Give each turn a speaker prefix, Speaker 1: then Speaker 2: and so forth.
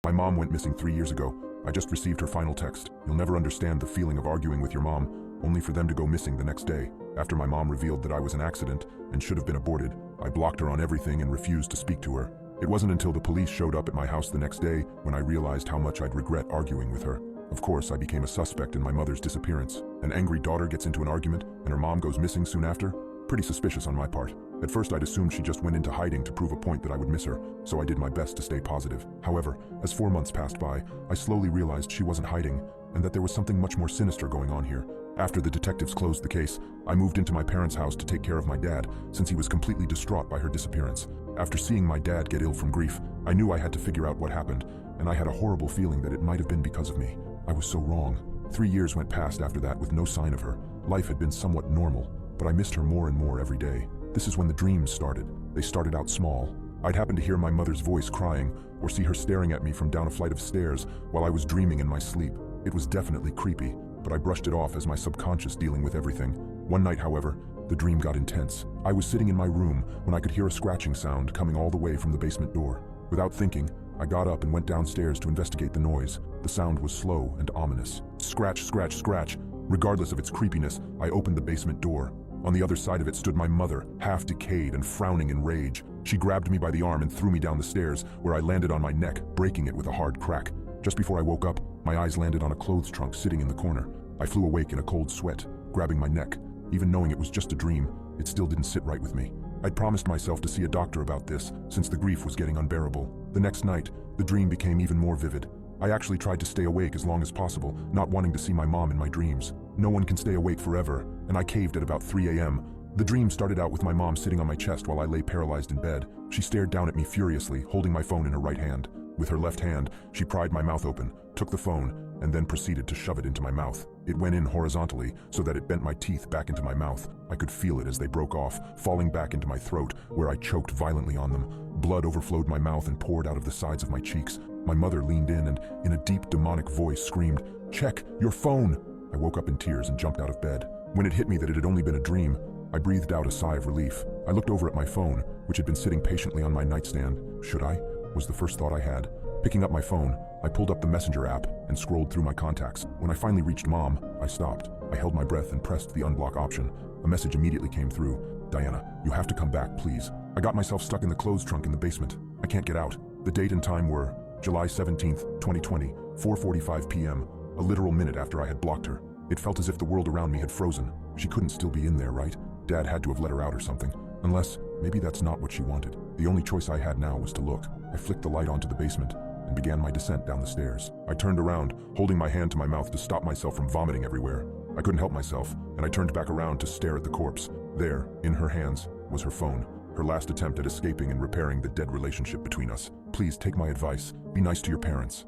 Speaker 1: My mom went missing 3 years ago. I just received her final text. You'll never understand the feeling of arguing with your mom, only for them to go missing the next day. After my mom revealed that I was an accident and should have been aborted, I blocked her on everything and refused to speak to her. It wasn't until the police showed up at my house the next day when I realized how much I'd regret arguing with her. Of course, I became a suspect in my mother's disappearance. An angry daughter gets into an argument and her mom goes missing soon after? Pretty suspicious on my part. At first I'd assumed she just went into hiding to prove a point that I would miss her, so I did my best to stay positive. However, as 4 months passed by, I slowly realized she wasn't hiding, and that there was something much more sinister going on here. After the detectives closed the case, I moved into my parents' house to take care of my dad, since he was completely distraught by her disappearance. After seeing my dad get ill from grief, I knew I had to figure out what happened, and I had a horrible feeling that it might have been because of me. I was so wrong. 3 years went past after that with no sign of her. Life had been somewhat normal, but I missed her more and more every day. This is when the dreams started. They started out small. I'd happen to hear my mother's voice crying, or see her staring at me from down a flight of stairs while I was dreaming in my sleep. It was definitely creepy, but I brushed it off as my subconscious dealing with everything. One night, however, the dream got intense. I was sitting in my room when I could hear a scratching sound coming all the way from the basement door. Without thinking, I got up and went downstairs to investigate the noise. The sound was slow and ominous. Scratch, scratch, scratch. Regardless of its creepiness, I opened the basement door. On the other side of it stood my mother, half decayed and frowning in rage. She grabbed me by the arm and threw me down the stairs, where I landed on my neck, breaking it with a hard crack. Just before I woke up, my eyes landed on a clothes trunk sitting in the corner. I flew awake in a cold sweat, grabbing my neck. Even knowing it was just a dream, it still didn't sit right with me. I'd promised myself to see a doctor about this, since the grief was getting unbearable. The next night, the dream became even more vivid. I actually tried to stay awake as long as possible, not wanting to see my mom in my dreams. No one can stay awake forever, and I caved at about 3 a.m. The dream started out with my mom sitting on my chest while I lay paralyzed in bed. She stared down at me furiously, holding my phone in her right hand. With her left hand, she pried my mouth open, took the phone, and then proceeded to shove it into my mouth. It went in horizontally, so that it bent my teeth back into my mouth. I could feel it as they broke off, falling back into my throat, where I choked violently on them. Blood overflowed my mouth and poured out of the sides of my cheeks. My mother leaned in and, in a deep, demonic voice, screamed, "Check your phone!" I woke up in tears and jumped out of bed. When it hit me that it had only been a dream, I breathed out a sigh of relief. I looked over at my phone, which had been sitting patiently on my nightstand. Should I? Was the first thought I had. Picking up my phone, I pulled up the Messenger app and scrolled through my contacts. When I finally reached Mom, I stopped. I held my breath and pressed the unblock option. A message immediately came through. "Diana, you have to come back, please. I got myself stuck in the clothes trunk in the basement. I can't get out." The date and time were July 17th, 2020, 4:45 p.m., a literal minute after I had blocked her. It felt as if the world around me had frozen. She couldn't still be in there, right? Dad had to have let her out or something. Unless, maybe that's not what she wanted. The only choice I had now was to look. I flicked the light onto the basement and began my descent down the stairs. I turned around, holding my hand to my mouth to stop myself from vomiting everywhere. I couldn't help myself, and I turned back around to stare at the corpse. There, in her hands, was her phone. Her last attempt at escaping and repairing the dead relationship between us. Please take my advice. Be nice to your parents.